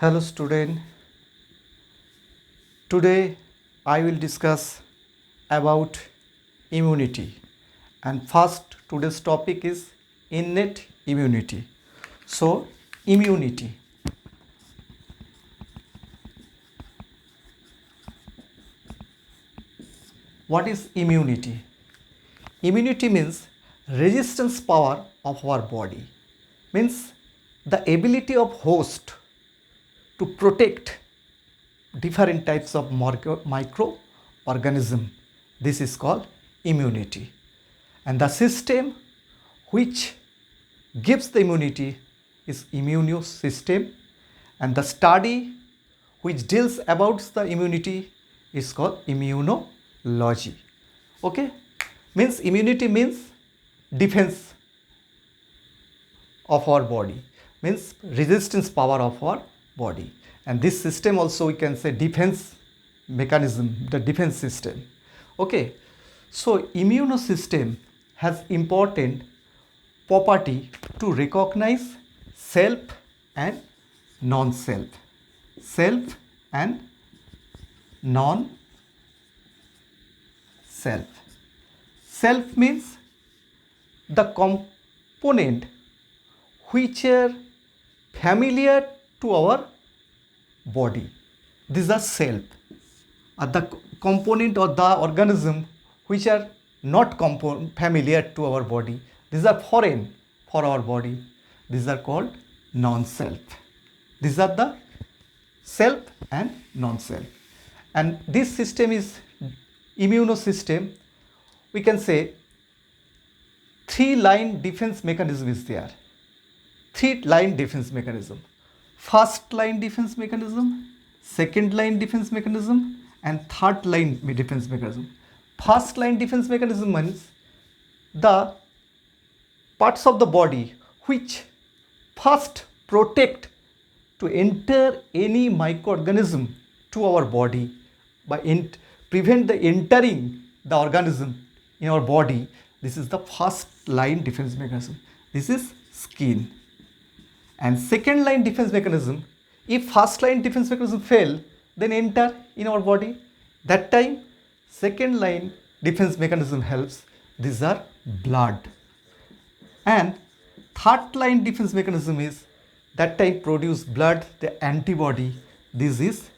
Hello student, today I will discuss about immunity, and first today's topic is innate immunity. So immunity. What is immunity? Immunity means resistance power of our body, means the ability of host to protect different types of microorganism. This is called immunity, and the system which gives the immunity is immune system, and the study which deals about the immunity is called immunology. Okay, means immunity means defense of our body, means resistance power of our body, and this system also we can say defense mechanism, the defense system. Okay, so immune system has important property to recognize self and non-self, self and non-self. Self means the component which are familiar to our body. These are self. The component or the organism which are not familiar to our body, these are foreign for our body. These are called non-self. These are the self and non-self. And this system is immune system. We can say three-line defense mechanism is there. Three-line defense mechanism. First line defense mechanism, second line defense mechanism, and third line defense mechanism. First line defense mechanism means the parts of the body which first protect to enter any microorganism to our body by prevent the entering the organism in our body. This is the first line defense mechanism. This is skin. And second line defense mechanism, if first line defense mechanism fail, then enter in our body. That time second line defense mechanism helps. These are blood. And third line defense mechanism is that time produce blood, the antibody. This is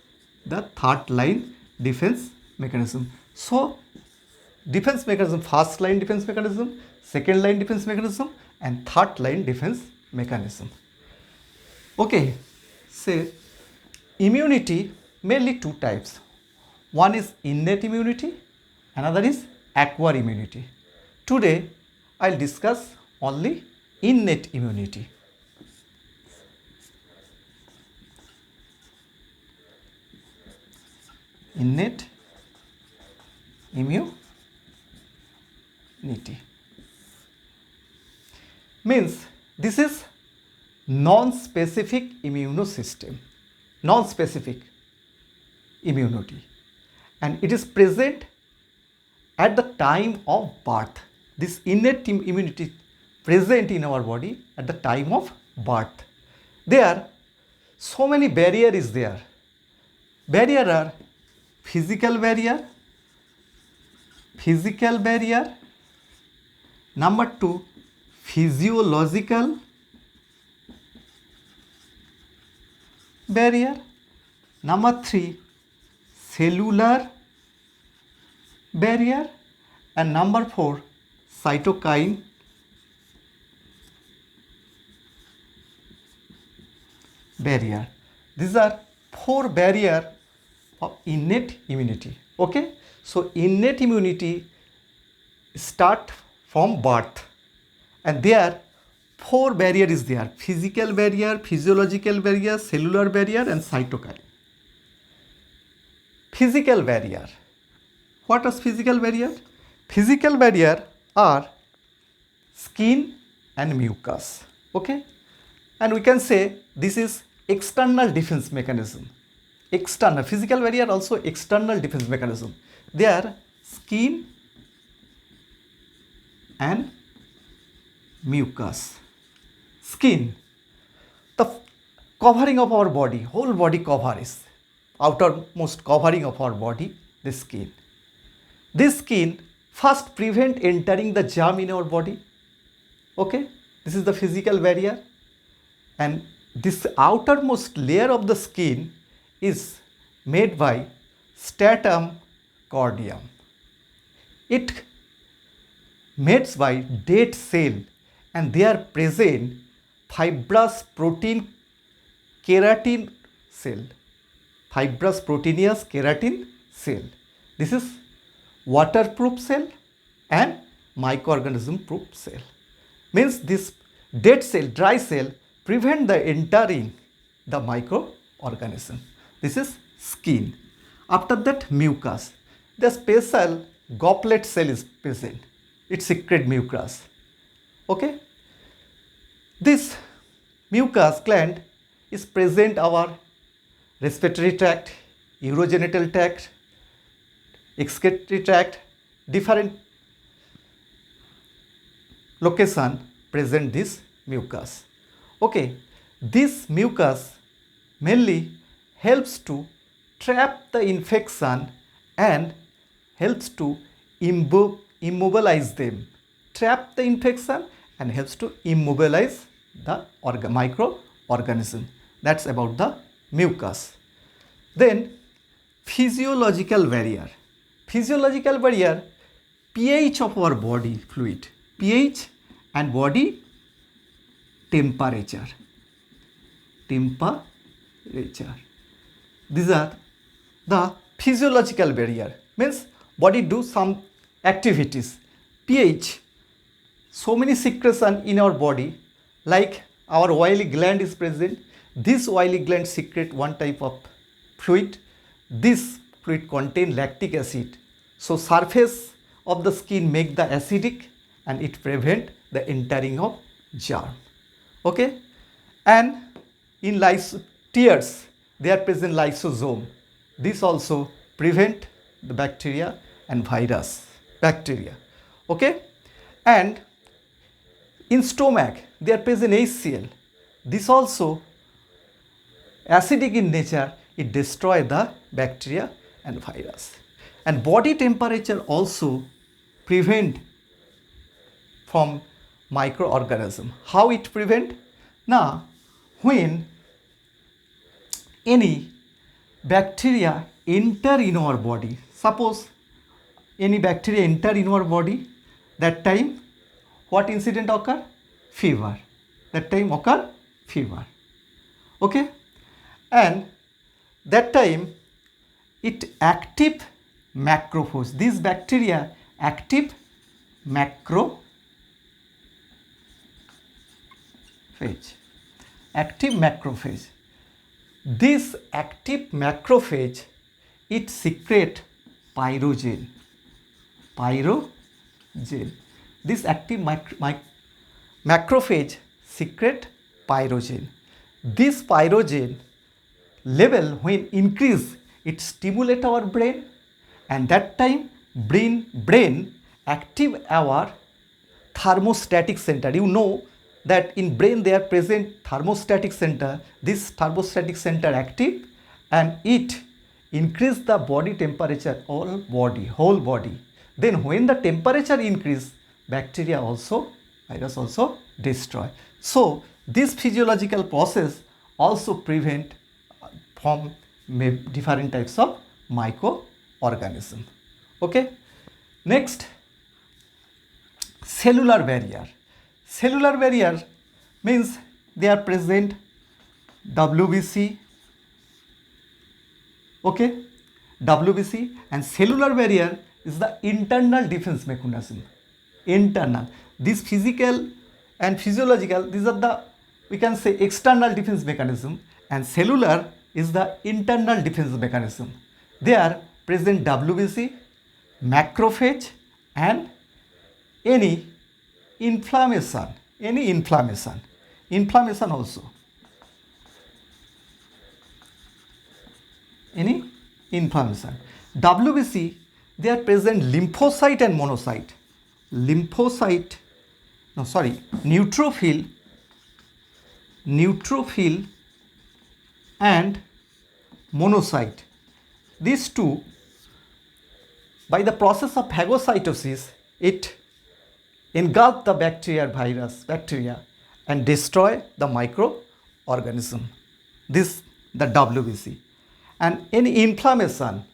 the third line defense mechanism. So defense mechanism, first line defense mechanism, second line defense mechanism, and third line defense mechanism. Okay, say immunity mainly two types. One is innate immunity, another is acquired immunity. Today I'll discuss only innate immunity. Innate immunity means this is non-specific immune system, non-specific immunity, and it is present at the time of birth. This innate immunity present in our body at the time of birth. There so many barrier is there. Barrier are physical barrier, number 2 physiological barrier, number 3 cellular barrier, and number 4 cytokine barrier. These are 4 barrier of innate immunity. Okay, so innate immunity start from birth, and there 4 barrier is there: physical barrier, physiological barrier, cellular barrier, and cytokine. Physical barrier. What is physical barrier? Physical barrier are skin and mucus. Okay, and we can say this is external defense mechanism. External physical barrier also external defense mechanism. They are skin and mucus. Skin. The covering of our body, whole body cover is outermost covering of our body, the skin. This skin first prevent entering the germ in our body. Okay, this is the physical barrier, and this outermost layer of the skin is made by stratum corneum. It made by dead cell, and they are present fibrous protein keratin cell, fibrous proteinous keratin cell. This is waterproof cell and microorganism proof cell. Means this dead cell, dry cell prevent the entering the microorganism. This is skin. After that, mucus. The special goblet cell is present. It secretes mucus. Okay. This mucus gland is present our respiratory tract, urogenital tract, excretory tract, different location present this mucus. Okay, this mucus mainly helps to trap the infection and helps to immobilize them. Trap the infection and helps to immobilize the microorganism. That's about the mucus. Then physiological barrier. Physiological barrier, pH of our body fluid, pH and body temperature. Temperature. These are the physiological barrier. Means body do some activities. pH, so many secretion in our body, like our oily gland is present. This oily gland secrete one type of fluid. This fluid contain lactic acid. So surface of the skin make the acidic and it prevent the entering of germ. Okay, and in tears they are present lysosome. This also prevent the bacteria and virus bacteria. Okay, and in stomach they are present HCl. This also acidic in nature, it destroy the bacteria and virus. And body temperature also prevent from microorganism. How it prevent? Now, when any bacteria enter in our body, suppose any bacteria enter in our body, that time what incident occur? Fever. That time occur fever. Okay, and that time it active macrophage. This bacteria active macrophage. Active macrophage. This active macrophage, it secrete pyrogen. Pyrogen. This active macrophage secrete pyrogen. This pyrogen level when increase, it stimulate our brain, and that time brain active our thermostatic center. You know that in brain there are present thermostatic center. This thermostatic center active and it increase the body temperature, whole body. Then when the temperature increase, bacteria also, virus also destroy. So this physiological process also prevent from different types of microorganism. Okay. Next, cellular barrier. Cellular barrier means they are present WBC. Okay, WBC, and cellular barrier is the internal defense mechanism. Internal. This physical and physiological, these are the, we can say, external defense mechanism, and cellular is the internal defense mechanism. They are present WBC, macrophage, and any inflammation also. Any inflammation. WBC, they are present lymphocyte and monocyte. Neutrophil and monocyte. These two, by the process of phagocytosis, it engulf the bacteria and destroy the microorganism. This the WBC. And any inflammation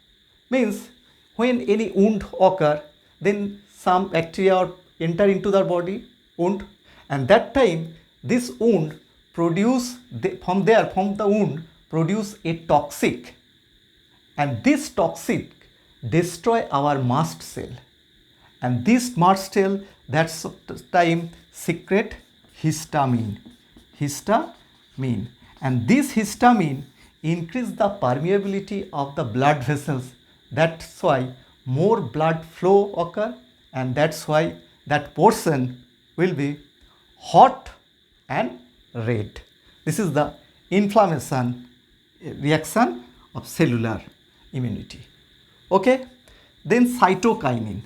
means when any wound occur, then some bacteria enter into the body wound, and that time this wound from the wound produce a toxic, and this toxic destroy our mast cell, and this mast cell that time secrete histamine, and this histamine increase the permeability of the blood vessels. That's why more blood flow occur, and that's why that portion will be hot and red. This is the inflammation reaction of cellular immunity. Okay, then cytokinin.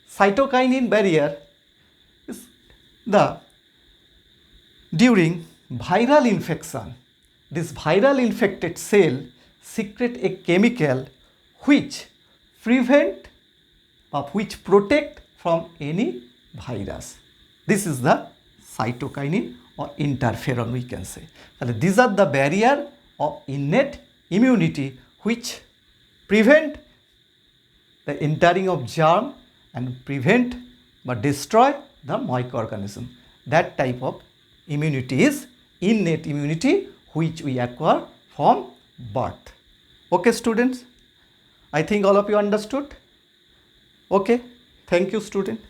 Cytokinin barrier is during viral infection. This viral infected cell secrete a chemical which protect from any virus. This is the cytokinin or interferon, we can say. These are the barrier of innate immunity which prevent the entering of germ and prevent but destroy the microorganism. That type of immunity is innate immunity which we acquire from birth. Okay, students, I think all of you understood. Okay, thank you, student.